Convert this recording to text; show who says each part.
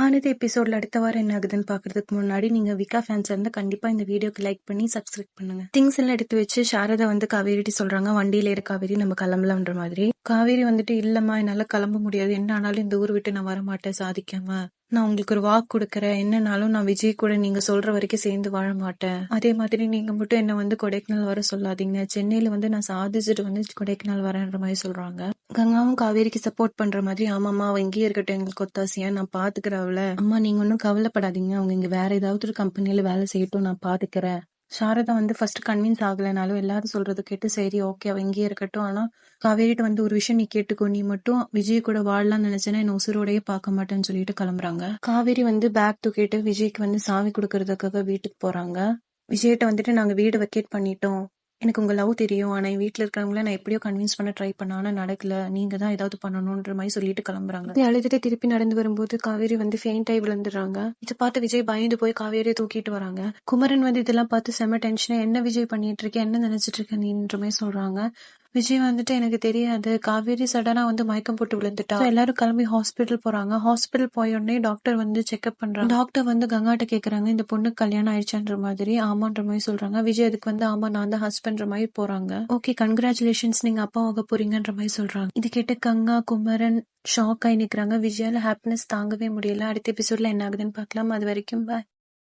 Speaker 1: அடுத்த எபிசோட்ல அடுத்த வாரம் என்ன ஆகுதுன்னு பாக்குறதுக்கு முன்னாடி நீங்க விகா ஃபேன்ஸ் இருந்தா கண்டிப்பா இந்த வீடியோக்கு லைக் பண்ணி சப்ஸ்கிரைப் பண்ணுங்க. திங்ஸ் எல்லாம் எடுத்து வச்சு சாரதா காவேரிட்டு சொல்றாங்க, வண்டியில ஏறு காவேரி நம்ம கிளம்பலாம்ன்ற மாதிரி. காவேரி இல்லம்மா என்னால கிளம்ப முடியாது, என்ன ஆனாலும் இந்த ஊர் விட்டு நான் வர மாட்டேன் சாதிக்காம. நான் உங்களுக்கு ஒரு வாக்கு கொடுக்கறேன், என்னன்னாலும் நான் விஜய் கூட நீங்க சொல்ற வரைக்கும் சேர்ந்து வாழ மாட்டேன். அதே மாதிரி நீங்க மட்டும் என்ன கொடைக்கானல் வர சொல்லாதீங்க, சென்னையில நான் சாதிச்சுட்டு கொடைக்கானல் வரேன்ற மாதிரி சொல்றாங்க. கங்காவும் காவேரிக்கு சப்போர்ட் பண்ற மாதிரி, ஆமாமா அவ இங்கேயே இருக்கட்டும், எங்களுக்கு ஒத்தாசியா நான் பாத்துக்கிறேன் அவள. அம்மா நீங்க ஒன்னும் கவலைப்படாதீங்க, அவங்க இங்க வேற ஏதாவது ஒரு கம்பெனில வேலை செய்யட்டும், நான் பாத்துக்கிறேன். சாரதா ஃபர்ஸ்ட் கன்வின்ஸ் ஆகலைனாலும் எல்லாரும் சொல்றது கேட்டு சரி ஓகே அவ இங்கேயே இருக்கட்டும், ஆனா காவேரிட்ட ஒரு விஷயம் நீ கேட்டுக்கோ, நீ மட்டும் விஜய் கூட வாழலாம்னு நினைச்சேன்னா என்ன உசுரோடையே பார்க்க மாட்டேன்னு சொல்லிட்டு கிளம்புறாங்க. காவேரி பேக் தூக்கிட்டு விஜய்க்கு சாவி கொடுக்கறதுக்காக வீட்டுக்கு போறாங்க. விஜய்கிட்ட நாங்க வீடு வெக்கேட் பண்ணிட்டோம், எனக்கு உங்க லவ் தெரியும், ஆனா என் வீட்டுல இருக்கிறவங்கள நான் எப்படியோ கன்வின்ஸ் பண்ண ட்ரை பண்ண, ஆனா நடக்கல, நீங்க தான் ஏதாவது பண்ணணும்ன்ற மாதிரி சொல்லிட்டு கிளம்புறாங்க. அழுதுட்டு திருப்பி நடந்து வரும்போது காவேரி ஃபெயிண்ட் ஆகி விழுந்துடுறாங்க. இதை பார்த்து விஜய் பயந்து போய் காவேரியை தூக்கிட்டு வராங்க. குமரன் இதெல்லாம் பார்த்து செம டென்ஷனா, என்ன விஜய் பண்ணிட்டு இருக்க, என்ன நினைச்சிட்டு இருக்க நீன்ற மாதிரி சொல்றாங்க. விஜய் எனக்கு தெரியாது, காவேரி சடனா மயக்கம் போட்டு விழுந்துட்டா. எல்லாரும் கிளம்பி ஹாஸ்பிட்டல் போறாங்க. ஹாஸ்பிட்டல் போய உடனே டாக்டர் செக்அப் பண்றாங்க. டாக்டர் கங்காட்ட கேக்குறாங்க, இந்த பொண்ணுக்கு கல்யாணம் ஆயிடுச்சுன்ற மாதிரி. ஆமான்ற மாதிரி சொல்றாங்க. விஜய் அதுக்கு ஆமா நான் தான் ஹஸ்பண்ட்ன்ற மாதிரி போறாங்க. ஓகே கங்க்ராச்சுலேஷன்ஸ், நீங்க அப்பா ஆக போறீங்கன்ற மாதிரி சொல்றாங்க. இது கேட்டு கங்கா குமரன் ஷாக் ஆகி நிக்கிறாங்க. விஜயால ஹாப்பினஸ் தாங்கவே முடியல. அடுத்த எபிசோட்ல என்ன ஆகுதுன்னு பார்க்கலாம். அது வரைக்கும் பாய்.